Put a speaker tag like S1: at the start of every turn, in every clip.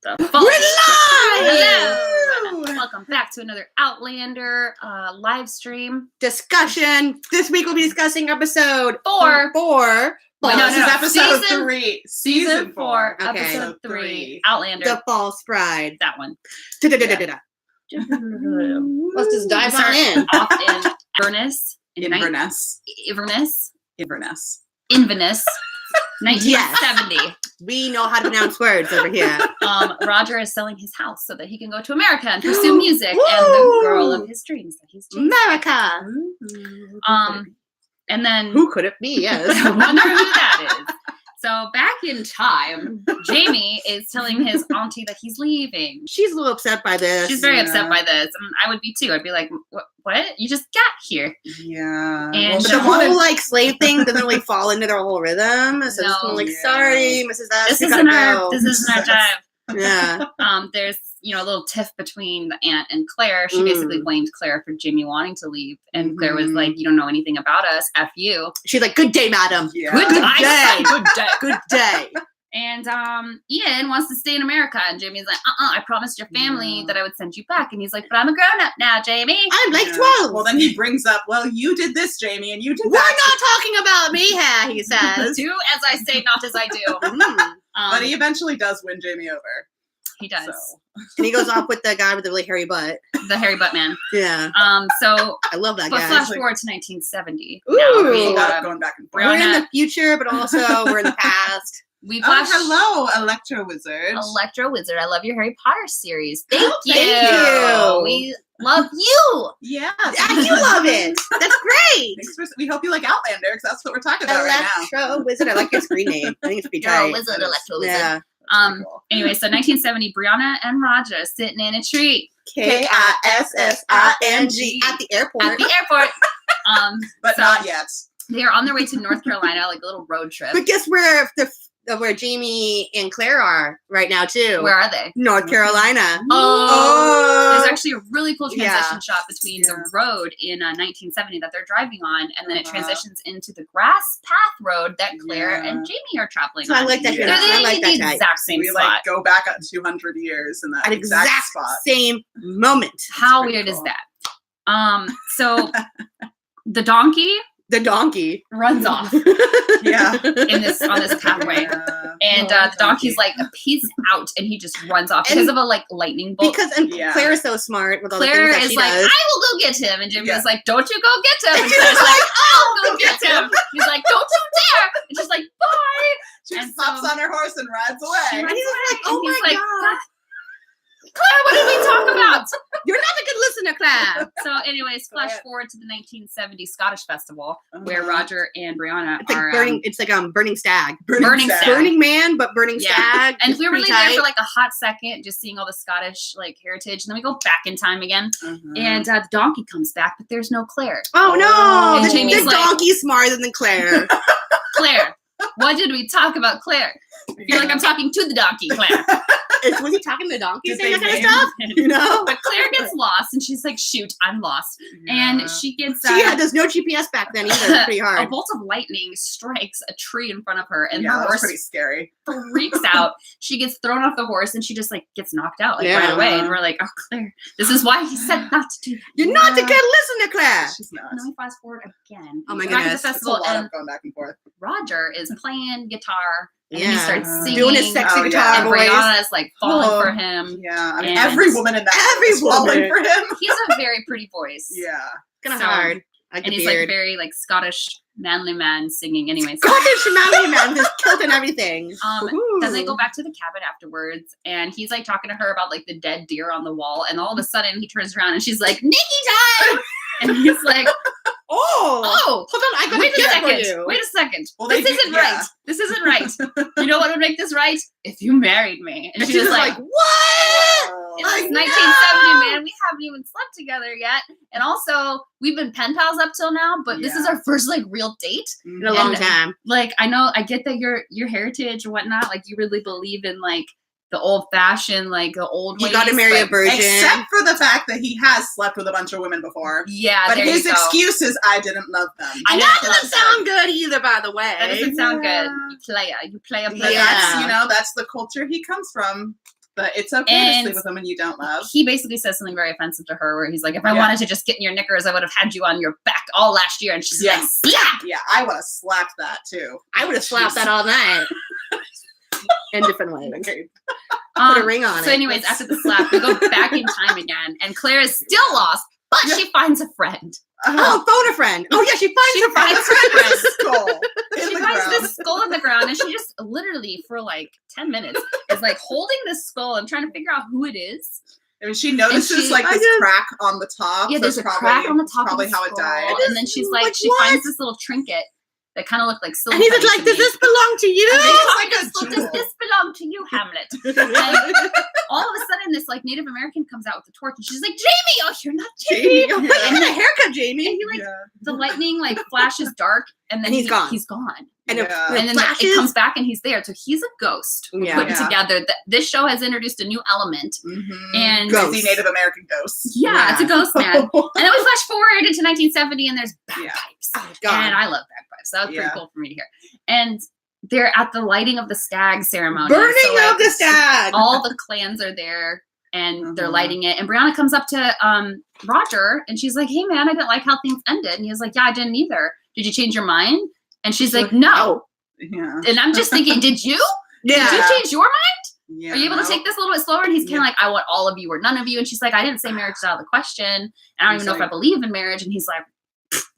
S1: We're live!
S2: Hello! Welcome back to another Outlander live stream
S1: Discussion. This week we'll be discussing episode
S2: 4.
S3: This is episode
S2: Season-
S3: 3.
S2: Season 4,
S1: Okay.
S2: episode 3, Outlander.
S1: The False Bride.
S2: That one.
S1: Da-da-da-da-da. Let's just dive on in.
S2: Off in Inverness, 1970.
S1: We know how to pronounce words over here.
S2: Roger is selling his house so that he can go to America and pursue music and the girl of his dreams that he's chasing.
S1: America.
S2: And then
S1: Who could it be? Yes.
S2: I wonder who that is. So back in time, Jamie is telling his auntie that he's leaving.
S1: She's a little upset by this.
S2: She's very upset by this. And I would be too. I'd be like, what? You just got here.
S3: Yeah.
S2: And
S1: But the whole slave thing doesn't really fall into their whole rhythm. So it's kind of sorry, Mrs. S.
S2: This
S1: you
S2: isn't
S1: gotta go.
S2: this isn't our time.
S1: Yeah.
S2: There's a little tiff between the aunt and Claire. She basically blamed Claire for Jamie wanting to leave, and Claire was like, "You don't know anything about us. F you."
S1: She's like, "Good day, madam.
S3: Yeah.
S2: Good day.
S1: Good day. Good day."
S2: And Ian wants to stay in America, and Jamie's like, I promised your family that I would send you back. And he's like, but I'm a grown-up now, Jamie.
S1: I'm like 12.
S3: Well, then he brings up, well, you did this, Jamie, and you did
S1: We're
S3: that.
S1: not talking about me here, he says.
S2: Do as I say, not as I do.
S3: But he eventually does win Jamie over.
S2: He does.
S3: So.
S1: And he goes off with the guy with the really hairy butt.
S2: The hairy butt man.
S1: Yeah.
S2: So
S1: I love that
S2: but
S1: guy.
S2: flash forward to 1970.
S1: Ooh.
S2: Now we,
S3: Going back and forth.
S1: We're in the future, but also we're in the past.
S2: we flash
S3: hello, Electro Wizard.
S2: Electro Wizard. I love your Harry Potter series. Thank you.
S1: Thank you.
S2: We love you.
S3: Yeah.
S1: Yeah, you love it. That's great.
S3: We hope you like Outlander, because that's what we're talking about right now.
S1: Electro Wizard. I like your screen name. I think it's pretty
S2: You're
S1: tight.
S2: a wizard, Electro Wizard.
S1: Yeah.
S2: Anyway, so 1970, Brianna and Roger sitting in a tree
S1: Kissing at the airport.
S2: at the airport.
S3: But
S2: so
S3: not yet.
S2: They are on their way to North Carolina, like a little road trip.
S1: But guess where Jamie and Claire are right now too?
S2: Where are they?
S1: North Carolina.
S2: Oh, there's actually a really cool transition
S1: Yeah.
S2: shot between the road in 1970 that they're driving on, and then it transitions into the grass path road that Claire and Jamie are traveling
S1: So
S2: on.
S1: I like that.
S3: Yeah.
S2: They're
S1: I like
S2: the
S1: that.
S2: exact same
S3: We
S2: spot.
S3: go back 200 years in that
S1: An
S3: exact
S1: exact
S3: spot.
S1: same moment.
S2: How
S3: pretty
S2: weird is
S3: cool.
S2: that? So the donkey
S1: The donkey.
S2: runs off
S3: Yeah.
S2: on this pathway. And the donkey's like, peace out, and he just runs off because of a lightning bolt.
S1: Because Claire is so smart with all
S2: Claire
S1: the things that
S2: is
S1: she
S2: like,
S1: does.
S2: I will go get him, and Jimmy
S3: Yeah.
S2: is like, don't you go get him, and Claire's like, I'll go get him. He's like, don't you dare, and she's like, bye.
S3: She
S2: And
S3: just hops
S2: so-
S3: on her horse and rides
S2: She
S3: away.
S2: runs
S1: he's
S2: away,
S1: like, oh
S2: and he's
S1: my
S2: like,
S1: God.
S2: Claire, what did we talk about?
S1: You're not a good listener, Claire.
S2: So, anyways, flash forward to the 1970 Scottish Festival where Roger and Brianna
S1: It's like
S2: are
S1: burning. It's like burning stag.
S2: Burning Stag.
S1: Burning Man, but burning
S2: Yeah.
S1: stag.
S2: And
S1: It's
S2: we were
S1: pretty
S2: really there
S1: tight.
S2: for like a hot second, just seeing all the Scottish heritage, and then we go back in time again, and the donkey comes back, but there's no Claire.
S1: Oh no!
S2: And
S1: The
S2: Jamie's like-
S1: donkey's smarter than Claire.
S2: Claire, what did we talk about, Claire? I feel like I'm talking to the donkey, Claire.
S1: Was he talking to the donkey
S3: Did
S1: saying that
S3: they
S1: kind of stuff? You know?
S2: But Claire gets lost, and she's like, "Shoot, I'm lost." And she gets
S1: There's no GPS back then either. It's pretty
S2: a
S1: hard.
S2: bolt of lightning strikes a tree in front of her, and
S3: Yeah,
S2: her
S3: that was
S2: horse
S3: pretty scary.
S2: freaks out. She gets thrown off the horse, and she just gets knocked out
S1: Yeah.
S2: right away. And we're like, "Oh, Claire, this is why he said not to do that."
S1: You're not a good listener, Claire.
S3: She's not.
S2: And then we fast forward again.
S1: Oh my
S2: Back at
S1: goodness.
S2: the
S3: It's a
S2: festival,
S3: lot
S2: and
S3: of going back and forth.
S2: Roger is playing guitar, and
S1: Yeah.
S2: he starts singing.
S1: Doing his sexy
S3: Oh, yeah.
S1: guitar
S2: and
S1: voice.
S2: Brianna is falling
S3: Oh.
S2: for him.
S3: Yeah, I mean,
S2: And
S3: every woman in that
S1: every
S3: is falling
S1: woman.
S3: for him.
S2: He has a very pretty voice.
S3: Yeah.
S1: Kind of
S2: So-
S1: hard. Like
S2: And
S1: the
S2: he's
S1: beard.
S2: very Scottish manly man singing. Anyways,
S1: Scottish manly man, his kilt and everything.
S2: then they go back to the cabin afterwards, and he's talking to her about the dead deer on the wall, and all of a sudden he turns around and she's like, "Nikki time!" And he's like,
S1: Oh,
S2: "Oh,
S1: hold on, I got
S2: wait
S1: a
S2: a
S1: gift for
S2: second.
S1: you.
S2: Wait a second.
S3: Well,
S2: This
S3: they do-
S2: isn't
S3: yeah.
S2: right. This isn't right. You know what would make this right? If you married me." And
S1: And
S2: she was
S1: just
S2: like,
S1: what?
S2: "It's
S1: like,
S2: 1970, man. We haven't even slept together yet. And also, we've been pen pals up till now, but this is
S3: Yeah.
S2: our first real date.
S1: In a long
S2: And-
S1: time.
S2: I get that your heritage and whatnot. You really believe in the old fashioned, the old
S1: You
S2: ways.
S1: got to marry a
S2: but-
S1: virgin.
S3: Except for the fact that he has slept with a bunch of women before.
S2: Yeah,
S3: But
S2: there
S3: his
S2: you go.
S3: excuse is, I didn't love them.
S2: I
S1: And
S2: know.
S1: that doesn't sound good either, by the way.
S2: That doesn't sound
S3: Yeah.
S2: good. You play a
S3: But
S2: player.
S1: Yeah.
S3: that's, that's the culture he comes from. But it's okay to sleep with someone you don't love.
S2: He basically says something very offensive to her where he's like, if I wanted to just get in your knickers, I would have had you on your back all last year. And she's like, slap!
S3: Yeah, I would have slapped that too.
S1: I would have slapped that all night. In different ways.
S3: Okay.
S1: Put a ring on it.
S2: So anyways, after the slap, we go back in time again. And Claire is still lost, but she finds a friend.
S1: Phone a friend. Oh, yeah, she finds a friend.
S3: Skull.
S2: She finds this skull in the ground, and she just literally, for like 10 minutes, is like holding this skull and trying to figure out who it is.
S3: I mean, she notices like this crack on the top.
S2: Yeah, there's a crack on the top.
S3: Probably
S2: of the
S3: how
S2: skull.
S3: it died.
S2: And then she's like, she finds this little trinket that kind of looked like silver.
S1: And he's like, does this belong to you?
S2: Does this belong to you, Hamlet? And all of a sudden, this like Native American comes out with the torch, and she's like, Jamie! Oh, you're not Jamie!
S1: And a haircut, Jamie.
S2: And he the lightning like flashes dark, and then he's gone. He's gone.
S1: And
S2: then it comes back, and he's there. So he's a ghost put together. This show has introduced a new element, and
S3: crazy Native American ghosts.
S2: Yeah, it's a ghost man. And then we flash forward into 1970, and there's bagpipes, and I love bagpipes. That was pretty cool for me to hear. And they're at the lighting of the stag ceremony.
S1: Burning of the stag.
S2: All the clans are there, and they're lighting it. And Brianna comes up to Roger, and she's like, "Hey, man, I didn't like how things ended." And he was like, "Yeah, I didn't either. Did you change your mind?" And she's like, "No."
S3: Yeah.
S2: And I'm just thinking, did you?
S1: Yeah.
S2: Did you change your mind?
S3: Yeah,
S2: Are you able to take this a little bit slower? And he's kind of like, I want all of you or none of you. And she's like, I didn't say marriage is out of the question. And I don't even know if I believe in marriage. And he's like,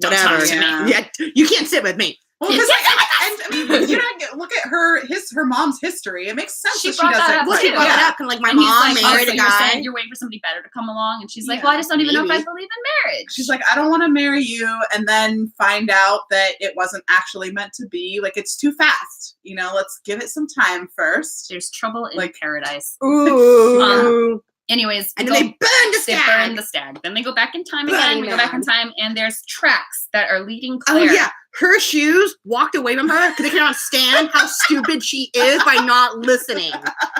S2: don't talk to me.
S1: Yeah, you can't sit with me.
S3: Well, because I mean, you know, look at her mom's history. It makes sense
S2: she
S3: that she doesn't.
S1: Well, she brought it up, kind of like my mom married a guy.
S2: You're waiting for somebody better to come along, and she's like, "Well, I just don't even know if I believe in marriage."
S3: She's like, "I don't want to marry you, and then find out that it wasn't actually meant to be. Like, it's too fast. You know, let's give it some time first.
S2: There's trouble in paradise."
S1: Ooh.
S2: Anyways,
S1: and then they burn the stag.
S2: They burn the stag. Then they go back in time again. We go back in time, and there's tracks that are leading Claire.
S1: Oh yeah, her shoes walked away from her because they cannot stand how stupid she is by not listening.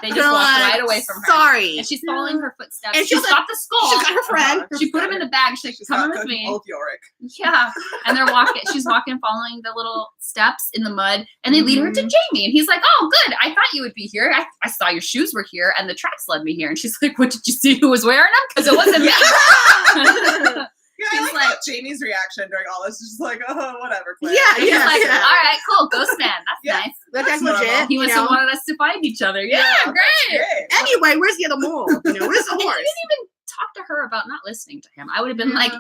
S2: They just walked right away from her.
S1: Sorry.
S2: And she's following her footsteps.
S1: And
S2: she's got the skull.
S1: She's got her friend.
S2: She put him in the bag. She's like, come with me.
S3: Old Yorick.
S2: Yeah. And they're walking. She's walking, following the little steps in the mud, and they lead her to Jamie. And he's like, oh, good. I thought you would be here. I saw your shoes were here, and the tracks led me here. And she's like, what, did you see who was wearing them? Because it wasn't me.
S3: Yeah, I like Jamie's reaction during all this. Just like, oh, whatever. Claire.
S2: Yeah, he's like, all right, cool, ghost man. That's nice.
S1: That's legit.
S2: He must have wanted us to find each other. Yeah, great.
S1: Anyway, where's the other mole? Where's the horse?
S2: He didn't even talk to her about not listening to him. I would have been like,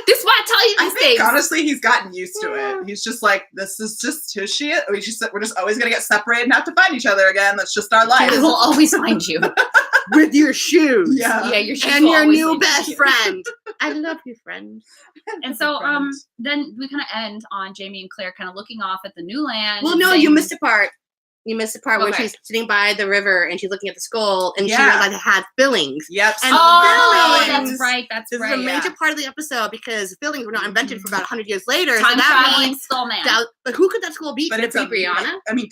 S2: this is why I tell you these things.
S3: Honestly, he's gotten used to it. He's just like, this is just who she is. We're just always going to get separated and have to find each other again. That's just our life.
S2: We'll always find you.
S1: With your shoes.
S3: Yeah,
S2: your shoes.
S1: And your new best friend. I love you, friend.
S2: And so then we kind of end on Jamie and Claire kind of looking off at the new land.
S1: Well, no, you missed a part. You missed the part where she's sitting by the river and she's looking at the skull and she realized it had fillings.
S3: Yep.
S1: And
S2: fillings, that's right.
S1: This is a major part of the episode because fillings were not invented for about 100 years later.
S2: Time traveling skull man.
S1: But who could that skull be?
S3: But
S1: it's Brianna.
S3: I mean,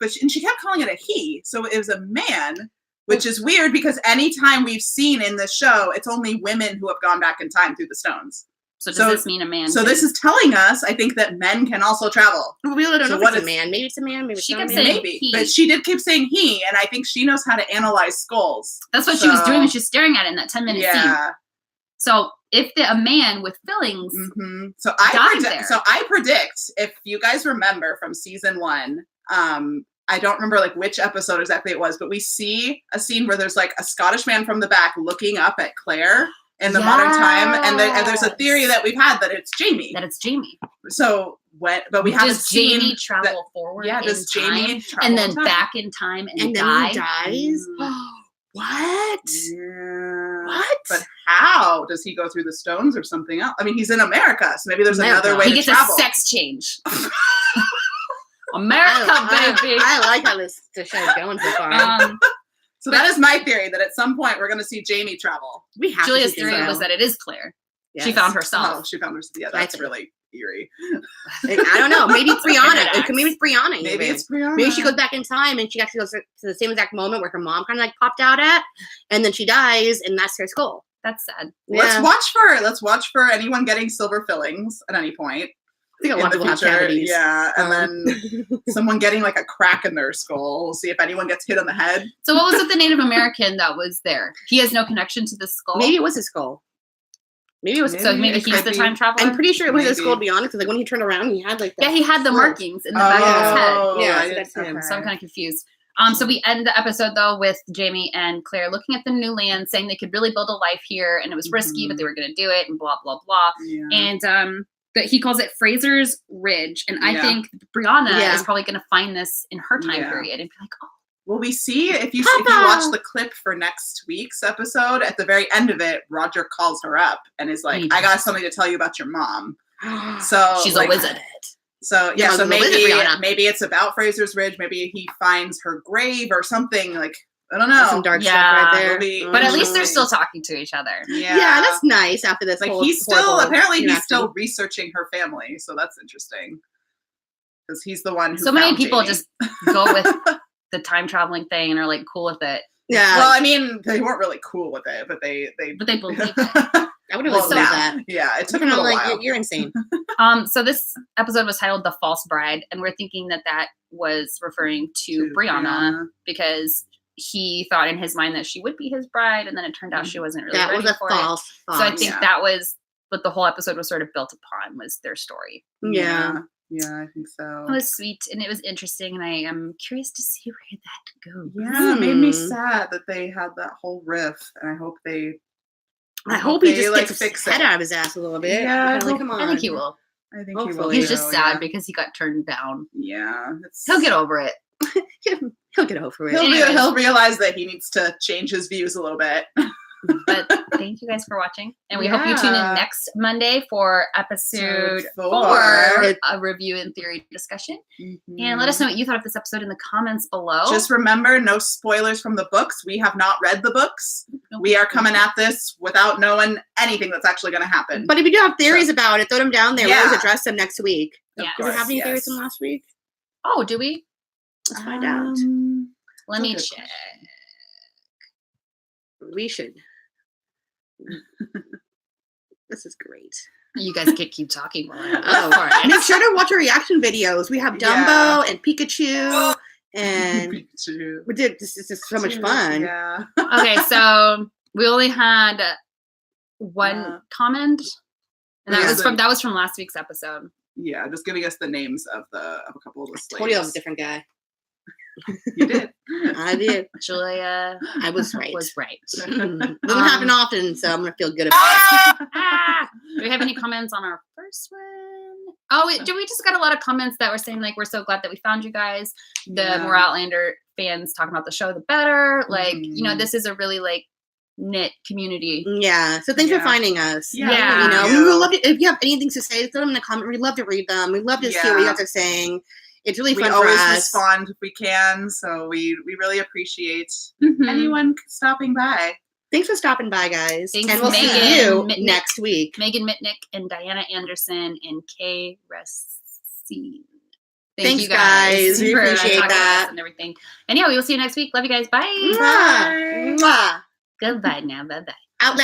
S3: she kept calling it a he, so it was a man, which is weird because anytime we've seen in this show, it's only women who have gone back in time through the stones.
S2: So does this mean a man?
S3: So this is telling us, I think, that men can also travel.
S1: Well, we don't know if it's a man. Maybe it's a man. Maybe it's not a man.
S3: Maybe. But she did keep saying he, and I think she knows how to analyze skulls.
S2: That's what she was doing when she was staring at it in that 10-minute scene.
S3: Yeah.
S2: So if a man with fillings
S3: So I predict, if you guys remember from season 1, I don't remember like which episode exactly it was, but we see a scene where there's like a Scottish man from the back looking up at Claire in the modern time, and there's a theory that we've had that it's Jamie. So but we haven't seen
S2: Jamie travel forward.
S3: Yeah, does Jamie travel
S2: and then back in time and
S1: then he dies? What?
S3: Yeah.
S1: What?
S3: But how does he go through the stones or something else? I mean, he's in America, so maybe there's another way to travel.
S2: He gets a sex change. America, baby.
S1: I like how this show's going so far.
S3: So that is my theory, that at some point we're going to see Jamie travel.
S2: Julia's theory was that it is Claire. Yes. She found herself.
S3: Oh, she found herself. Yeah, that's really eerie.
S1: I don't know. Maybe it's Brianna. Maybe it's Brianna.
S3: Maybe it's Brianna.
S1: Maybe she goes back in time and she actually goes to the same exact moment where her mom kind of like popped out at, and then she dies, and that's her skull.
S2: That's sad.
S3: Yeah. Let's watch for anyone getting silver fillings at any point.
S1: think a lot of people have cavities.
S3: Yeah, and then someone getting like a crack in their skull. We'll see if anyone gets hit on the head.
S2: So what was with the Native American that was there? He has no connection to the skull?
S1: Maybe it was his skull. Maybe he's
S2: the time traveler?
S1: I'm pretty sure it was his skull, to be honest. Like when he turned around, he had like that.
S2: Yeah, he had the markings in the back of his head.
S1: Yeah, so that's him.
S2: Okay. So I'm kind of confused. So we end the episode though with Jamie and Claire looking at the new land, saying they could really build a life here, and it was risky, but they were going to do it, and blah blah blah. Yeah. And that he calls it Frasers Ridge, and I think Brianna is probably going to find this in her time period and be like, oh.
S3: Well, we see if you watch the clip for next week's episode, at the very end of it, Roger calls her up and is like, "I got something to tell you about your mom." So
S2: she's a wizard.
S3: So so maybe it's about Fraser's Ridge. Maybe he finds her grave or something. Like I don't know,
S1: some dark stuff right there.
S2: But at least they're still talking to each other.
S1: Yeah, that's nice. After this,
S3: like he's still researching her family, so that's interesting because he's the one who.
S2: So many people
S3: Jamie.
S2: Just go with the time traveling thing and are like cool with it.
S3: Yeah. Well, I mean, they weren't really cool with it, but they
S2: believe it.
S1: I would have loved that.
S3: Yeah, it took a little while.
S1: You're insane.
S2: So this episode was titled "The False Bride," and we're thinking that was referring to Brianna because he thought in his mind that she would be his bride, and then it turned out she wasn't really ready for it. So I think that was what the whole episode was sort of built upon, was their story.
S1: Yeah.
S3: Yeah, I think so.
S2: It was sweet and it was interesting, and I am curious to see where that goes.
S3: Yeah, it made me sad that they had that whole riff, and I hope
S1: he just gets his head out of his ass a little bit.
S3: Yeah,
S1: come on.
S2: I think he will.
S3: I think he will.
S2: He's just sad because he got turned down.
S3: Yeah,
S2: he'll get over it.
S1: He'll get over it.
S3: He'll realize that he needs to change his views a little bit.
S2: But thank you guys for watching, and we hope you tune in next Monday for episode 4, a review and theory discussion. And let us know what you thought of this episode in the comments below.
S3: Just remember, no spoilers from the books. We have not read the books. We are coming at this without knowing anything that's actually going to happen.
S1: But if you do have theories about it, throw them down there. We'll always address them next week.
S2: Yeah.
S1: Do we have any theories from last week?
S2: Oh, do we?
S1: Let's find out.
S2: Let me check.
S1: We should. This is great.
S2: You guys can keep talking while I
S1: make sure to watch our reaction videos. We have Dumbo and Pikachu and we did. This is just so much fun.
S3: Yeah.
S2: Okay, so we only had one comment, and that was from last week's episode.
S3: Yeah, just giving us the names of a couple of the slaves.
S1: Totally was a different guy.
S3: You did.
S1: I did.
S2: Julia,
S1: I was right.
S2: Doesn't
S1: happen often, so I'm gonna feel good about it.
S2: Do we have any comments on our first one? Oh, we just got a lot of comments that were saying like, we're so glad that we found you guys. The more Outlander fans talking about the show, the better. Like, this is a really like knit community.
S1: Yeah. So thanks for finding us.
S2: Yeah.
S1: We would love to, if you have anything to say, throw them in the comment. We'd love to read them. We'd love to see what you guys are saying. It's really fun for us.
S3: We always respond if we can, so we really appreciate anyone stopping by.
S1: Thanks for stopping by, guys.
S2: Thanks,
S1: and we'll see you next week.
S2: Megan Mitnick and Diana Anderson and Kay Racine.
S1: Thanks, you guys. We appreciate that.
S2: And everything. And we will see you next week. Love you guys. Bye.
S1: Mwah. Mwah.
S2: Goodbye now. Bye-bye.
S1: Outlander.